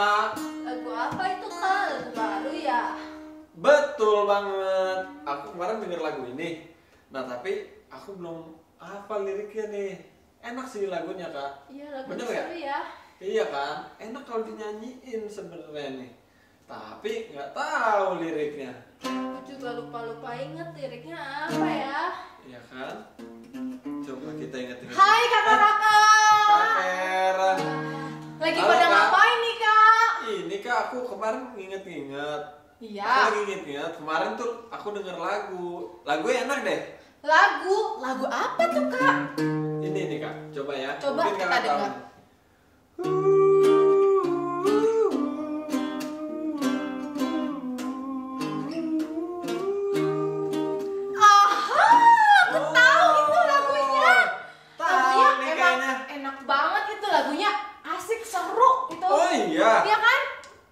Kak. Lagu apa itu Kak? Lagu baru ya? Betul banget. Aku kemarin denger lagu ini. Nah tapi aku belum hafal liriknya nih. Enak sih lagunya Kak. Iya lagu Bener seru ya. Iya kan? Enak kalau dinyanyiin sebenarnya nih. Tapi nggak tahu liriknya. Aku juga lupa inget liriknya apa ya? Iya kan? Coba kita ingat-ingat. Hai kakak-kakak. Kak Kera. Lagi Halo, pada Kak. ngapain nih Kak? Ini Kak aku kemarin nginget-nginget. Iya. Aku lagi inget-inget. Kemarin tuh aku denger lagu. Lagunya enak deh. Lagu apa tuh Kak? Ini nih Kak. Coba ya. Coba Mungkin kita Kakak tahu. dengar. Aha, aku tahu itu lagunya. Tahu nih Lagunya kayaknya. enak banget itu lagunya, asik seru itu. Oh iya. Iya kan?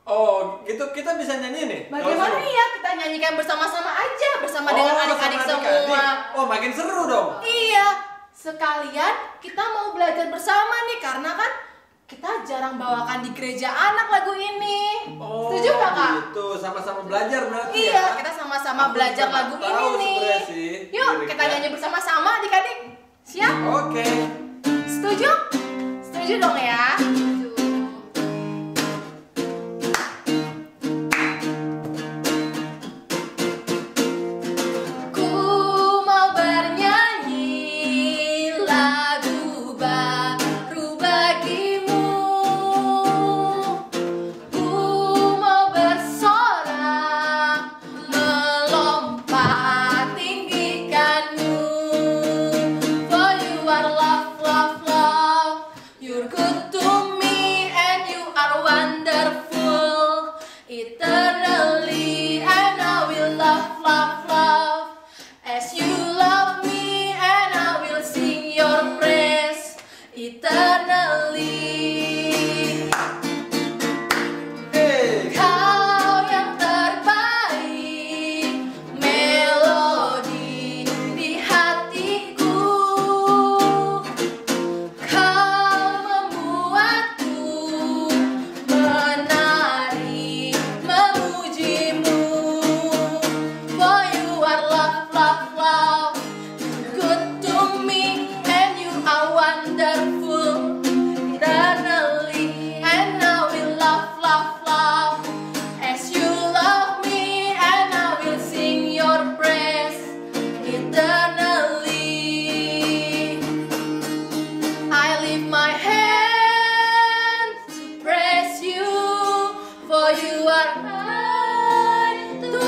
Oh, gitu kita bisa nyanyi nih. Bagaimana Kalau seru. ya kita nyanyikan bersama-sama aja bersama Oh, dengan sama adik-adik adik-adik. semua. Oh, makin seru dong. Iya, sekalian kita mau belajar bersama nih karena kan kita jarang bawakan di gereja anak lagu ini. Oh, Setuju nggak Kak? gitu. Sama-sama belajar berarti Iya, ya. kita sama-sama Aku belajar juga lagu nggak ini tahu nih. sebenarnya sih Yuk, kita liriknya. nyanyi bersama-sama adik-adik. Siap? Oke. Setuju? Setuju dong ya? Ku mau bernyanyi lagu baru bagimu. Ku mau bersorak melompat tinggikanmu. For you are love, love, love. You're good to me and you are wonderful. Eternally and I will love, love, love. As you love me and I will sing your praise. Eternally. Hey. Kau yang terbaik, melodi di hatiku. Kau membuatku menari memujimu. For you are love, love, love. Good to me and you are wonderful. Eternally and I will love, love, love. As you love me and I will sing your praise. Eternally I lift my hands to praise you, for you are kind to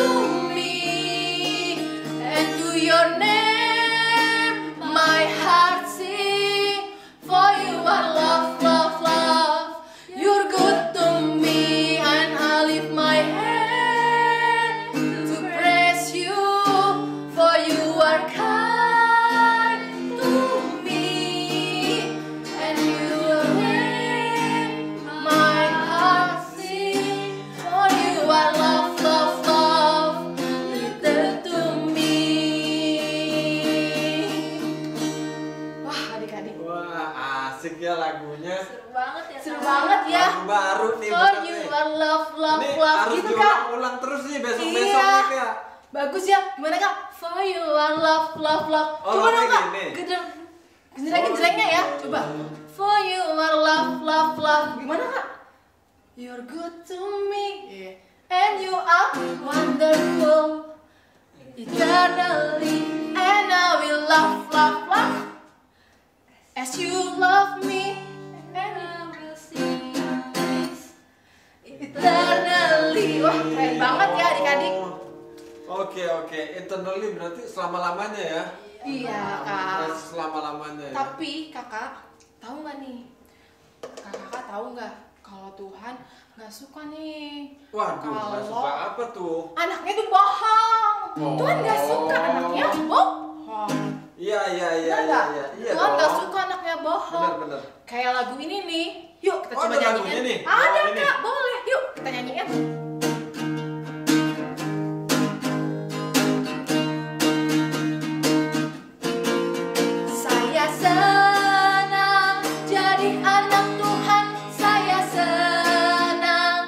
me, and to your name my heart sing. For you are love, love, love. You're good to me, and I lift my hand to praise you, for you are kind to me, and your name my heart sing. For you are love, love, love, little to me. Wah, adik-adik, Wah, asik ya lagunya. seru banget ya. Seru banget ya. Lagu baru nih For bener you nih. are love, love, Ini love harus gitu Kak. diulang-ulang terus nih besok-besok Iya. nih Kak. Bagus ya. Gimana Kak? For you are love, love, love. Oh, Coba dong kayak Kak. gini. Genjreng-genjrengnya ya. Coba. For you are love, love, love. Gimana Kak? You're good to me. And you are wonderful. Eternally. And I will love, love, love. As you love me. And I will sing your praise. Eternally. Wah, keren banget ya adik-adik. Oke, eternally berarti selama-lamanya ya. Iya Kak. Selama-lamanya ya. Tapi kakak tahu nggak nih? Kakak tahu nggak kalau Tuhan nggak suka nih? Waduh, nggak Kalau suka apa tuh? anaknya tuh bohong. Oh. Tuhan nggak suka anaknya bohong. Iya. Benar nggak? Iya Tuhan nggak dong. suka anaknya bohong. Benar. Kayak lagu ini nih. Yuk kita Oh, coba ada lagunya nyanyiin. nih? Ada Oh, ini. Kak, boleh. Yuk kita nyanyiin. Saya senang jadi anak Tuhan. Saya senang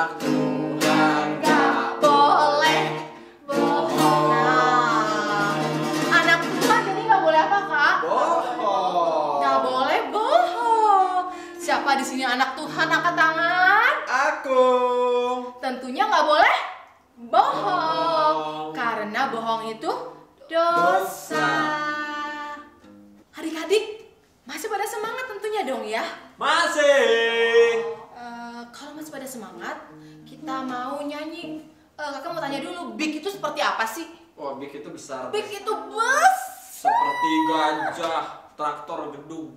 anak Tuhan Gak boleh bohong. Nah, anak Tuhan jadi gak boleh apa kak? bohong. Gak boleh bohong. Siapa di sini anak Tuhan, angkat tangan. Aku. Tentunya gak boleh bohong. Karena bohong itu dosa. Adik-adik masih pada semangat tentunya dong ya. Masih. Kalau masih pada semangat, kita mau nyanyi. Kakak mau tanya dulu, big itu seperti apa sih? Wah, big itu besar. Big itu besar. Seperti gajah, traktor, gedung.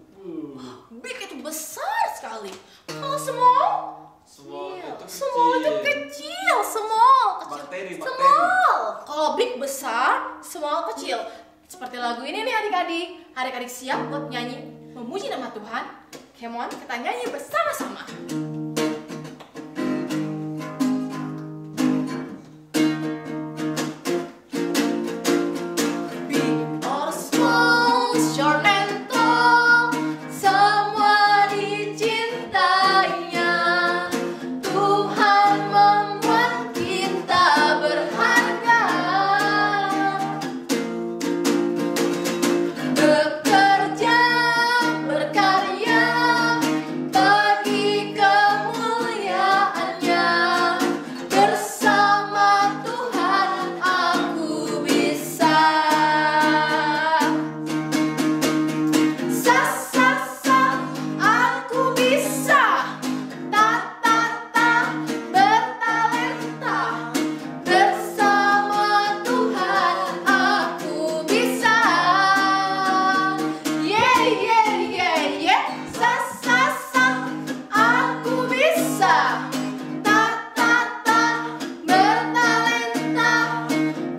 Big itu besar sekali. Kalau small, Small itu small itu kecil. kecil, small, kecil. Bakteri. Small. Kalau big besar, small kecil. Seperti lagu ini nih adik-adik. Adik-adik siap buat nyanyi memuji nama Tuhan? Come on, kita nyanyi bersama-sama. Big or small, short and tall, semua dicintainya. Tuhan membuat kita berharga. Bekerja, berkarya, bagi kemuliaannya. Bersama Tuhan aku bisa. Sa, sa, sa, aku bisa. Ta, ta, ta, bertalenta. Bersama Tuhan aku bisa. Yeah, yeah, yeah, yeah. Sa, sa, sa, aku bisa. Ta, ta, ta, bertalenta.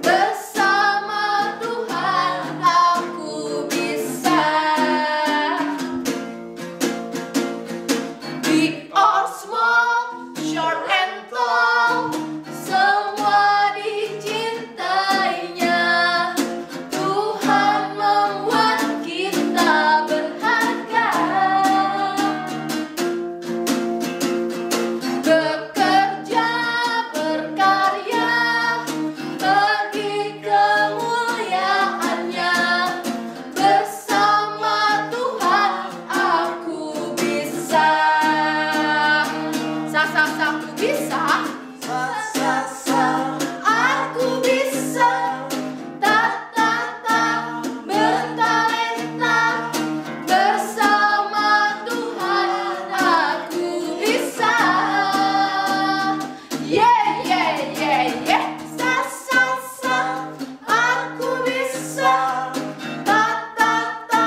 Bersama Tuhan aku bisa. Big or small, short and tall, semua dicintainya. Tuhan membuat kita berharga. Bekerja, berkarya, bagi kemuliaannya. Bersama Tuhan aku bisa. Sa, sa, sa, aku bisa. Sa, sa, sa. Aku bisa. Ta, ta, ta, bertalenta. Bersama Tuhan aku bisa. Yeah, yeah, yeah, yeah. Sa, sa, sa, aku bisa. Ta, ta, ta,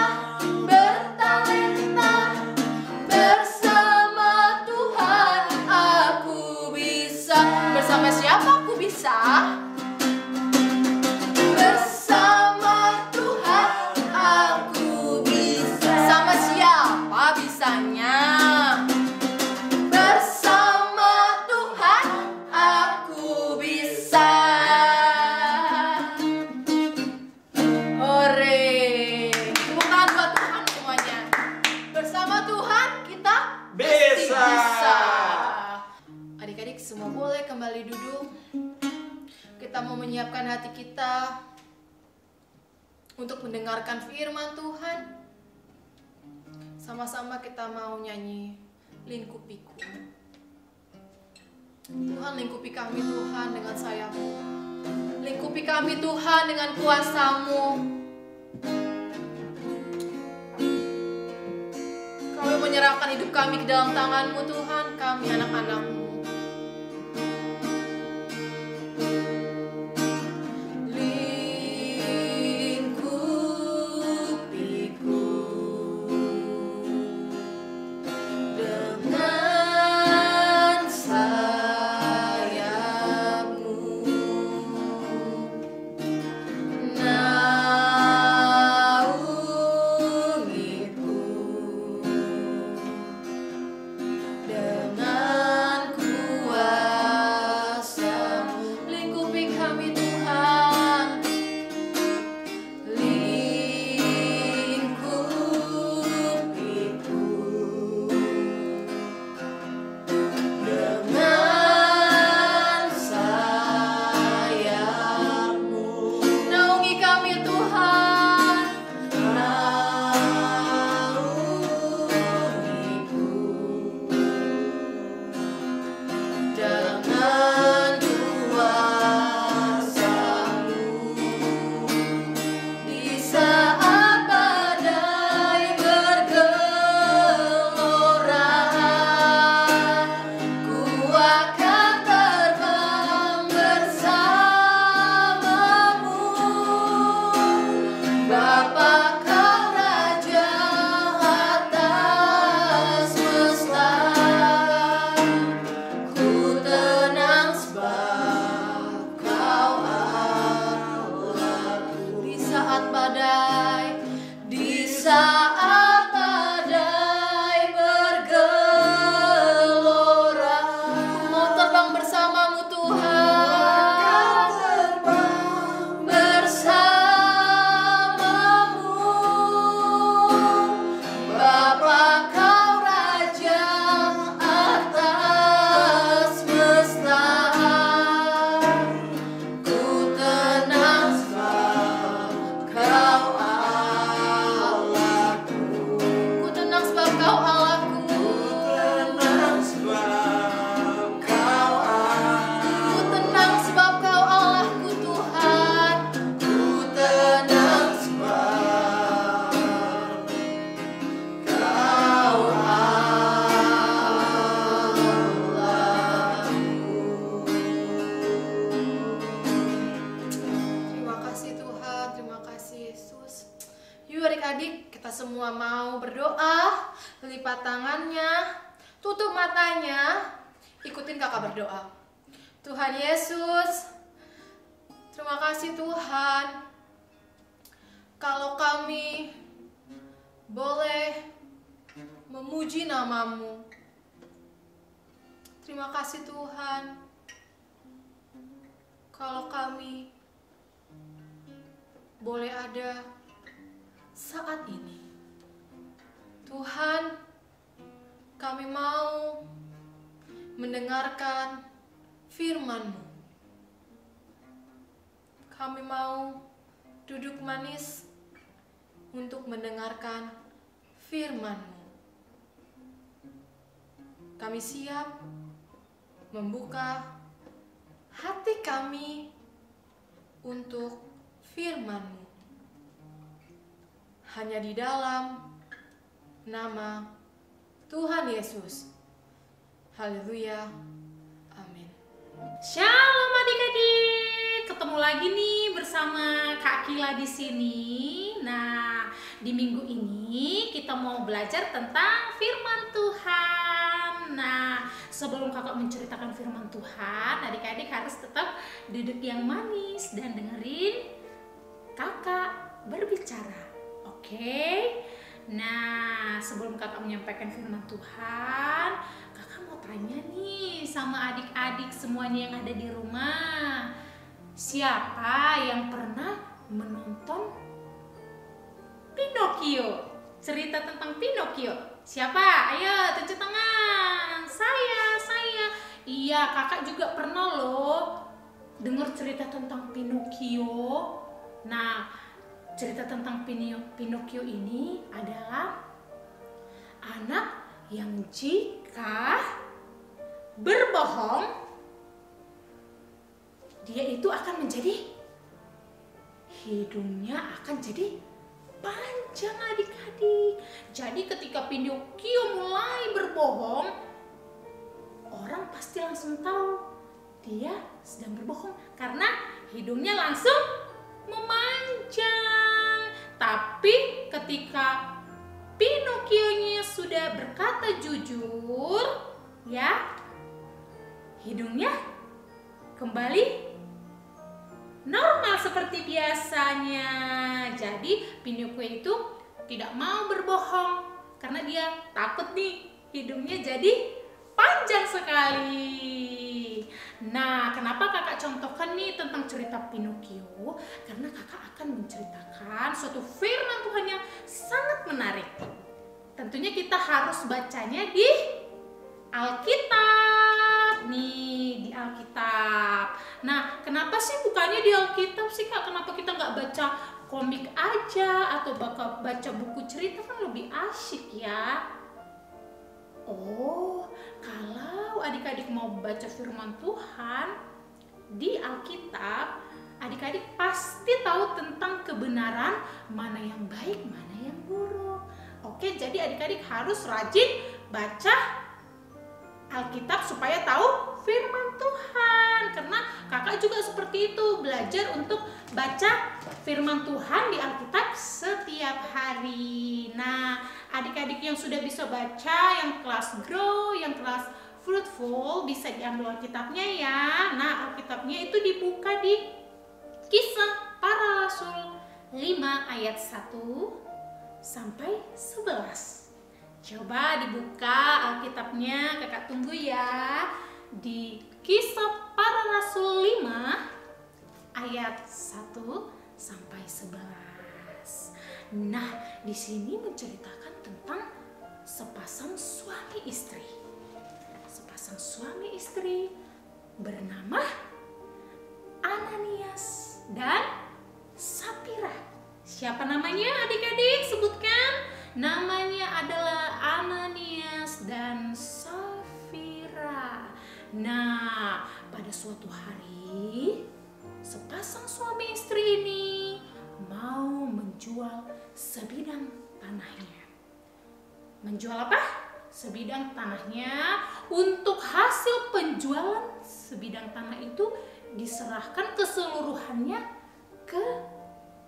bertalenta. Bersama Tuhan aku bisa. Bersama siapa aku bisa? Bersama Tuhan aku bisa. Sama siapa bisanya? Bersama Tuhan aku bisa. Hore. Tepuk tangan buat Tuhan semuanya. Bersama Tuhan kita pasti Bisa. bisa. Adik-adik semua boleh kembali duduk. Kita mau menyiapkan hati kita untuk mendengarkan firman Tuhan. Sama-sama kita mau nyanyi Lingkupiku. Tuhan, lingkupi kami Tuhan dengan sayap-Mu. Lingkupi kami Tuhan dengan kuasa-Mu. Kami menyerahkan hidup kami ke dalam tangan-Mu Tuhan, kami anak-anak-Mu. Lingkupiku dengan sayap-Mu. Naungiku dengan semua mau berdoa, lipat tangannya, tutup matanya, ikutin kakak berdoa. Tuhan Yesus, terima kasih Tuhan, kalau kami boleh memuji nama-Mu. Terima kasih Tuhan, kalau kami boleh ada saat ini. Tuhan, kami mau mendengarkan firman-Mu. Kami mau duduk manis untuk mendengarkan firman-Mu. Kami siap membuka hati kami untuk firman-Mu. Hanya di dalam nama Tuhan Yesus. Haleluya. Amin. Shalom adik-adik, ketemu lagi nih bersama Kak Kila di sini. Nah, di minggu ini kita mau belajar tentang firman Tuhan. Nah, sebelum kakak menceritakan firman Tuhan, adik-adik harus tetap duduk yang manis dan dengerin kakak berbicara. Oke? Nah, sebelum kakak menyampaikan firman Tuhan, kakak mau tanya nih sama adik-adik semuanya yang ada di rumah. Siapa yang pernah menonton Pinocchio? Cerita tentang Pinocchio. Siapa? Ayo tunjuk tangan. Saya. Iya, kakak juga pernah loh dengar cerita tentang Pinocchio. Nah, cerita tentang Pinocchio ini adalah anak yang jika berbohong, dia itu akan menjadi, hidungnya akan jadi panjang adik-adik. Jadi ketika Pinocchio mulai berbohong, orang pasti langsung tahu dia sedang berbohong karena hidungnya langsung memanjang. Tapi ketika Pinocchio-nya sudah berkata jujur, ya, hidungnya kembali normal seperti biasanya. Jadi Pinocchio itu tidak mau berbohong karena dia takut nih hidungnya jadi panjang sekali. Nah, kenapa kakak contohkan nih tentang cerita Pinocchio? Karena kakak akan menceritakan suatu firman Tuhan yang sangat menarik. Tentunya kita harus bacanya di Alkitab. Nih, di Alkitab. Nah, kenapa sih bukannya di Alkitab sih kak? Kenapa kita nggak baca komik aja atau baca buku cerita, kan lebih asyik ya? Oh, kalau adik-adik mau baca firman Tuhan di Alkitab, adik-adik pasti tahu tentang kebenaran mana yang baik, mana yang buruk. Oke, jadi adik-adik harus rajin baca Alkitab supaya tahu firman Tuhan. Karena kakak juga seperti itu, belajar untuk baca firman Tuhan di Alkitab setiap hari. Nah, adik-adik yang sudah bisa baca, yang kelas grow, yang kelas fruitful, bisa diambil Alkitabnya ya. Nah, Alkitabnya itu dibuka di Kisah Para Rasul 5 ayat 1 sampai 11. Coba dibuka Alkitabnya, kakak tunggu ya. Di Kisah Para Rasul 5 ayat 1 sampai 11. Nah, di sini menceritakan tentang sepasang suami istri. Sepasang suami istri bernama Ananias dan Sapira. Siapa namanya adik-adik? Sebutkan. Namanya adalah Ananias dan Sapira. Nah, pada suatu hari sepasang suami istri ini mau menjual sebidang tanahnya. Menjual apa? Sebidang tanahnya. Untuk hasil penjualan sebidang tanah itu diserahkan keseluruhannya ke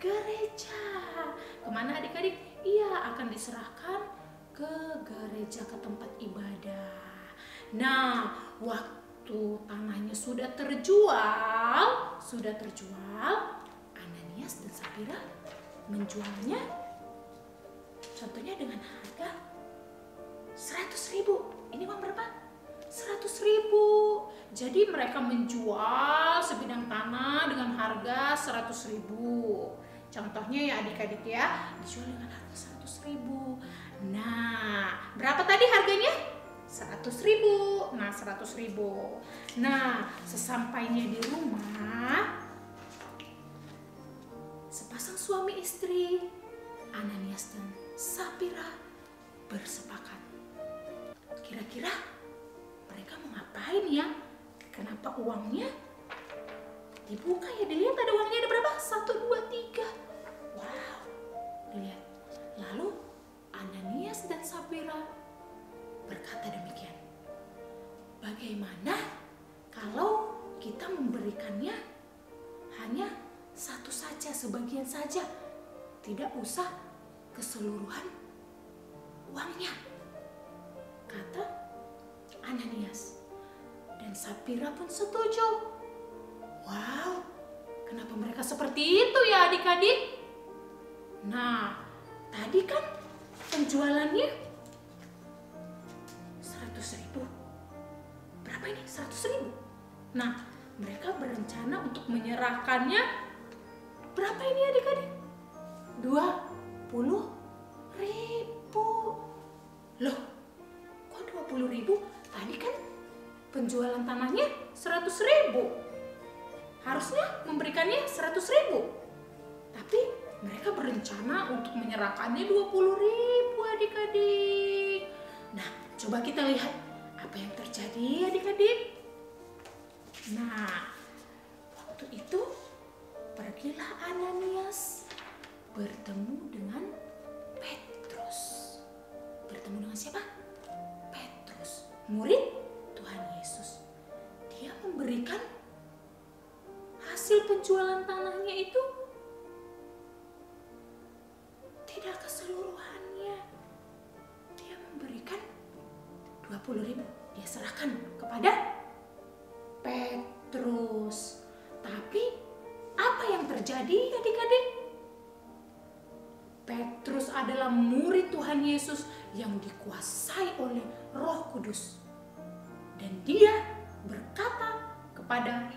gereja. Kemana adik-adik? ia akan diserahkan ke gereja, ke tempat ibadah. Nah, waktu tanahnya sudah terjual, Ananias dan Sapira menjualnya, contohnya dengan harga 100.000. Ini uang berapa? 100.000. Jadi mereka menjual sebidang tanah dengan harga 100.000. Contohnya ya adik-adik ya, dijual dengan harga 100.000. Nah, berapa tadi harganya? 100.000. Nah, 100.000. Nah, sesampainya di rumah, sepasang suami istri, Ananias dan Sapira, bersepakat. Kira-kira mereka mau ngapain ya? Kenapa uangnya dibuka ya? Dilihat ada uangnya ada berapa? 1, 2, 3. Wow, dilihat. Lalu Ananias dan Sapira berkata demikian. Bagaimana kalau kita memberikannya hanya satu saja, sebagian saja, tidak usah keseluruhan uangnya, kata Ananias. Dan Sapira pun setuju. Wow, kenapa mereka seperti itu ya adik-adik? Nah, tadi kan penjualannya 100.000. Berapa ini? 100.000. Nah, mereka berencana untuk menyerahkannya berapa ini adik-adik? 20.000. Loh, kok 20.000? Tadi kan penjualan tanahnya 100.000. Harusnya memberikannya 100.000. Tapi mereka berencana untuk menyerahkannya 20.000 adik-adik. Nah, coba kita lihat apa yang terjadi adik-adik. Nah, waktu itu pergilah Ananias bertemu dengan Petrus. Bertemu dengan siapa? Petrus, murid Tuhan Yesus. Dia memberikan hasil penjualan tanahnya itu tidak keseluruhannya. Dia memberikan 20.000. Dia serahkan kepada Petrus. Tapi apa yang terjadi adik-adik? Petrus adalah murid Tuhan Yesus yang dikuasai oleh Roh Kudus. Dan dia berkata kepada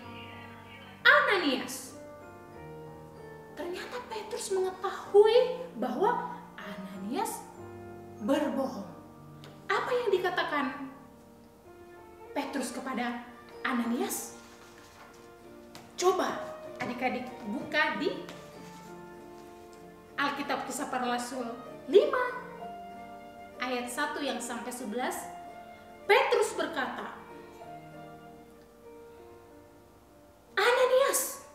Ananias. Ternyata Petrus mengetahui bahwa Ananias berbohong. Apa yang dikatakan Petrus kepada Ananias? Coba adik-adik buka di Alkitab Kisah Para Rasul 5 ayat 1 yang sampai 11. Petrus berkata, Ananias,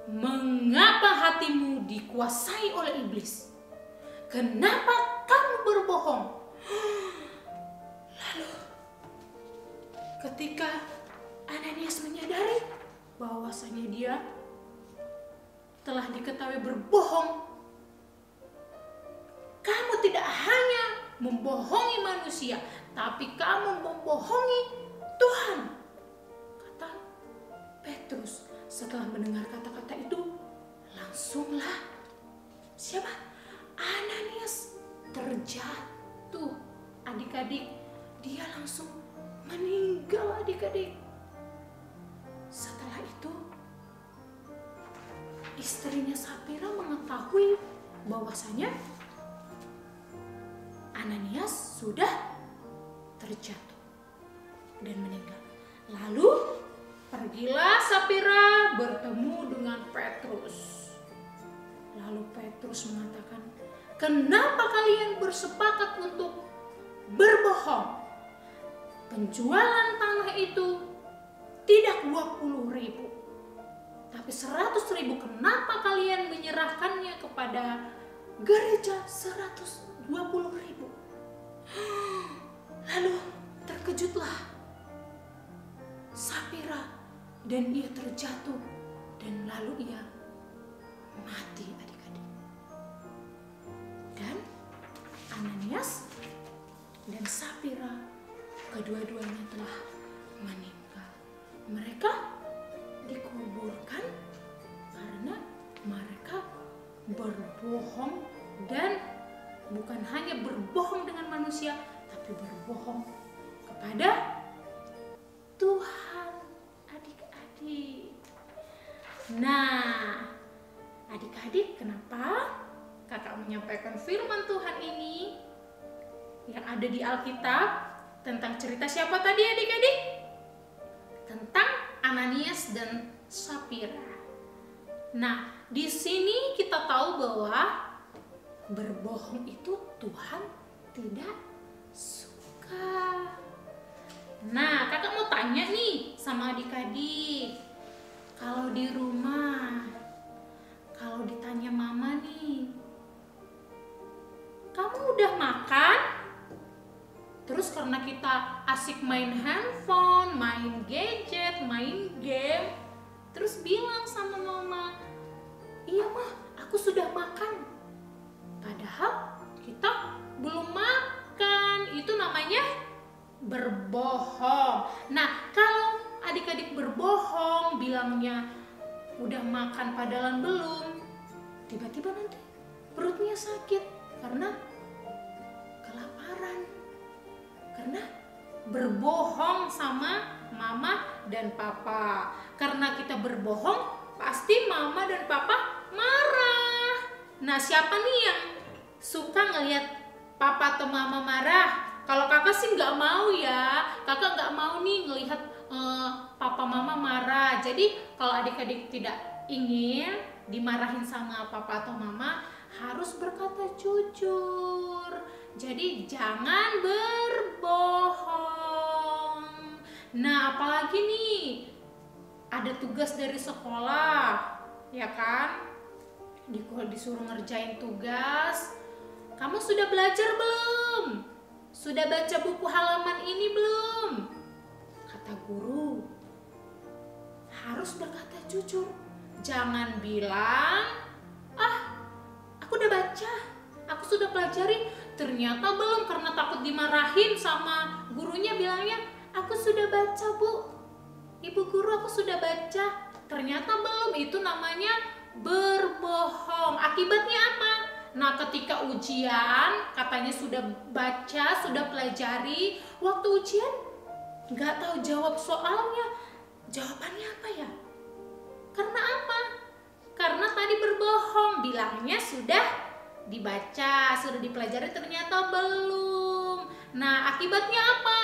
mengapa hatimu dikuasai oleh iblis? Kenapa kamu berbohong? Lalu ketika Ananias menyadari bahwasanya dia telah diketahui berbohong, kamu tidak hanya membohongi manusia, tapi kamu membohongi Tuhan, kata Petrus. Setelah mendengar kata-kata itu, langsunglah siapa? Ananias terjatuh adik-adik. Dia langsung meninggal adik-adik. Setelah itu istrinya Sapira mengetahui bahwasanya Ananias sudah terjatuh dan meninggal. Lalu pergilah Sapira bertemu dengan Petrus. Lalu Petrus mengatakan, kenapa kalian bersepakat untuk berbohong? Penjualan tanah itu tidak 20.000, tapi 100.000. Kenapa kalian menyerahkannya kepada gereja 120.000? Lalu terkejutlah Sapira dan ia terjatuh dan lalu ia mati adik-adik. Ananias dan Sapira, kedua-duanya telah meninggal. Mereka dikuburkan karena mereka berbohong, dan bukan hanya berbohong dengan manusia, tapi berbohong kepada Tuhan, adik-adik. Nah, adik-adik, kenapa kakak menyampaikan firman Tuhan ini yang ada di Alkitab tentang cerita siapa tadi, adik-adik? Tentang Ananias dan Sapira. Nah, di sini kita tahu bahwa berbohong itu Tuhan tidak suka. Nah, kakak mau tanya nih sama adik-adik. Kalau di rumah, kalau ditanya mama nih, kamu udah makan? Terus karena kita asik main handphone, main gadget, main game, terus bilang sama mama, iya mah, aku sudah makan. Padahal kita belum makan. Itu namanya berbohong. Nah, kalau adik-adik berbohong, bilangnya udah makan padahal belum, tiba-tiba nanti perutnya sakit karena kelaparan, karena berbohong sama mama dan papa. Karena kita berbohong, pasti mama dan papa marah. Nah, siapa nih yang suka ngelihat papa atau mama marah? Kalau kakak sih nggak mau ya, kakak nggak mau nih ngelihat papa mama marah. Jadi kalau adik-adik tidak ingin dimarahin sama papa atau mama, harus berkata jujur. Jadi jangan berbohong. Nah, apalagi nih, ada tugas dari sekolah, ya kan? Disuruh ngerjain tugas. Kamu sudah belajar belum? Sudah baca buku halaman ini belum? Kata guru. Harus berkata jujur. Jangan bilang, aku udah baca, aku sudah pelajari. Ternyata belum, karena takut dimarahin sama gurunya, bilangnya, aku sudah baca bu, ibu guru, aku sudah baca. Ternyata belum. Itu namanya berbohong. Akibatnya apa? Nah, ketika ujian katanya sudah baca, sudah pelajari, waktu ujian nggak tahu jawab soalnya. Jawabannya apa ya? Karena apa? Karena tadi berbohong, bilangnya sudah dibaca, sudah dipelajari, ternyata belum. Nah, akibatnya apa?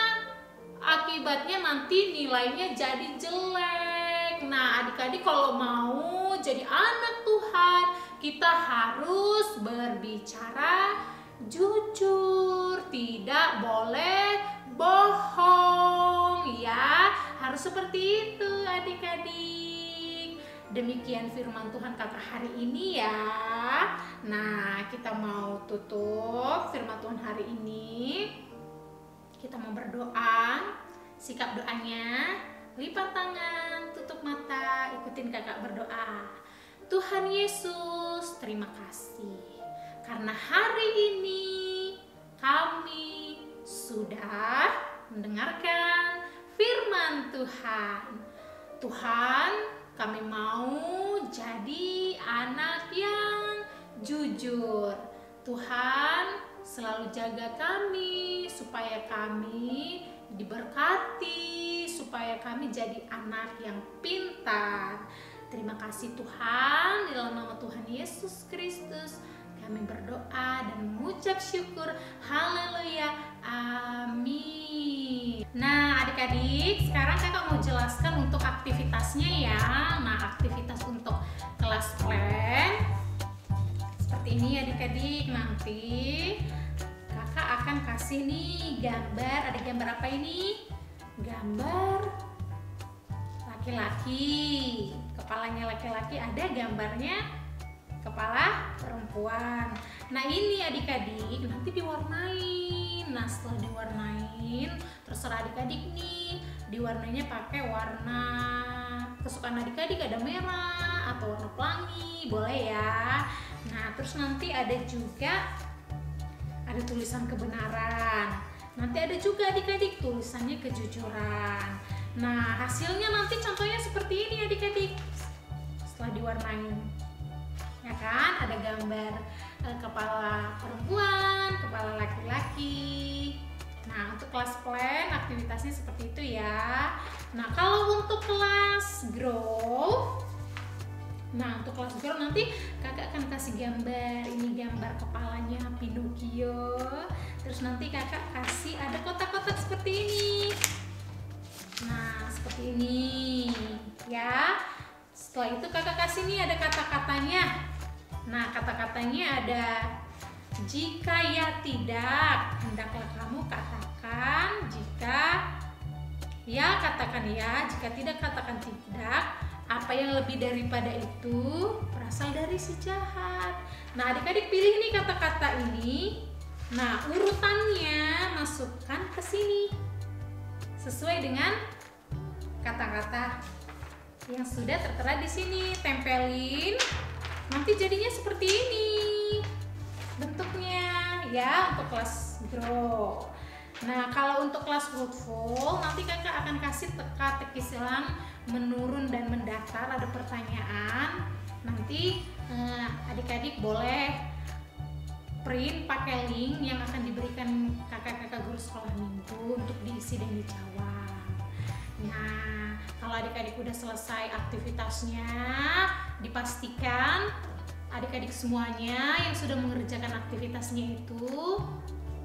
Akibatnya nanti nilainya jadi jelek. Nah, adik-adik kalau mau jadi anak Tuhan, kita harus berbicara jujur, tidak boleh bohong ya. Harus seperti itu adik-adik. Demikian firman Tuhan kakak hari ini ya. Nah, kita mau tutup firman Tuhan hari ini. Kita mau berdoa. Sikap doanya, lipat tangan, tutup mata, ikutin kakak berdoa. Tuhan Yesus, terima kasih karena hari ini kami sudah mendengarkan firman Tuhan. Tuhan, kami mau jadi anak yang jujur. Tuhan, selalu jaga kami supaya kami diberkati, supaya kami jadi anak yang pintar. Terima kasih Tuhan, di dalam nama Tuhan Yesus Kristus kami berdoa dan mengucap syukur. Haleluya, amin. Nah adik-adik, sekarang kakak mau jelaskan untuk aktivitasnya ya. Nah, aktivitas untuk kelas plan seperti ini adik-adik. Nanti kakak akan kasih nih gambar. Ada gambar apa ini? Gambar laki-laki, kepalanya laki-laki, ada gambarnya kepala perempuan. Nah ini adik-adik nanti diwarnain. Nah setelah diwarnain, terserah adik-adik nih, diwarnainya pakai warna kesukaan adik-adik, ada merah atau warna pelangi, boleh ya. Nah terus nanti ada juga ada tulisan kebenaran. Nanti ada juga adik-adik tulisannya kejujuran. Nah, hasilnya nanti contohnya seperti ini adik-adik. Setelah diwarnain, ya kan, ada gambar kepala perempuan, kepala laki-laki. Nah, untuk kelas plan aktivitasnya seperti itu ya. Nah, kalau untuk kelas grow, nanti kakak akan kasih gambar. Ini gambar kepalanya Pinocchio. Terus nanti kakak kasih ada kotak-kotak seperti ini. Nah, seperti ini ya. Setelah itu kakak kasih nih ada kata-katanya. Nah, kata-katanya ada jika ya tidak, hendaklah kamu katakan. Jika ya, katakan ya. Jika tidak, katakan tidak. Apa yang lebih daripada itu berasal dari si jahat. Nah, adik-adik pilih nih kata-kata ini. Nah, urutannya masukkan ke sini sesuai dengan kata-kata yang sudah tertera di sini. Tempelin. Nanti jadinya seperti ini bentuknya ya untuk kelas grow. Nah, kalau untuk kelas fruitful nanti kakak akan kasih teka-teki silang menurun dan mendatar, ada pertanyaan. Nanti adik-adik boleh print pakai link yang akan diberikan kakak-kakak guru sekolah minggu untuk diisi dan dijawab. Nah, kalau adik-adik udah selesai aktivitasnya, dipastikan adik-adik semuanya yang sudah mengerjakan aktivitasnya itu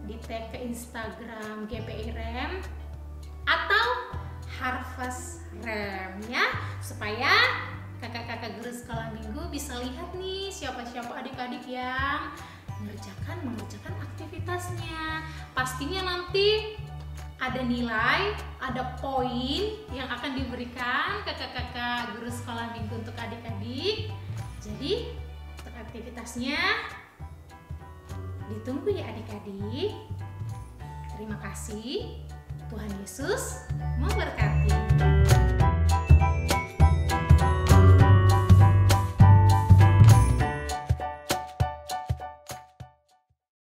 di-tag ke Instagram GPI Rem atau Harvest Rem ya, supaya kakak-kakak guru sekolah minggu bisa lihat nih siapa-siapa adik-adik yang mengerjakan aktivitasnya. Pastinya nanti ada nilai, ada poin yang akan diberikan ke kakak-kakak guru sekolah minggu untuk adik-adik. Jadi untuk aktivitasnya ditunggu ya adik-adik. Terima kasih. Tuhan Yesus memberkati.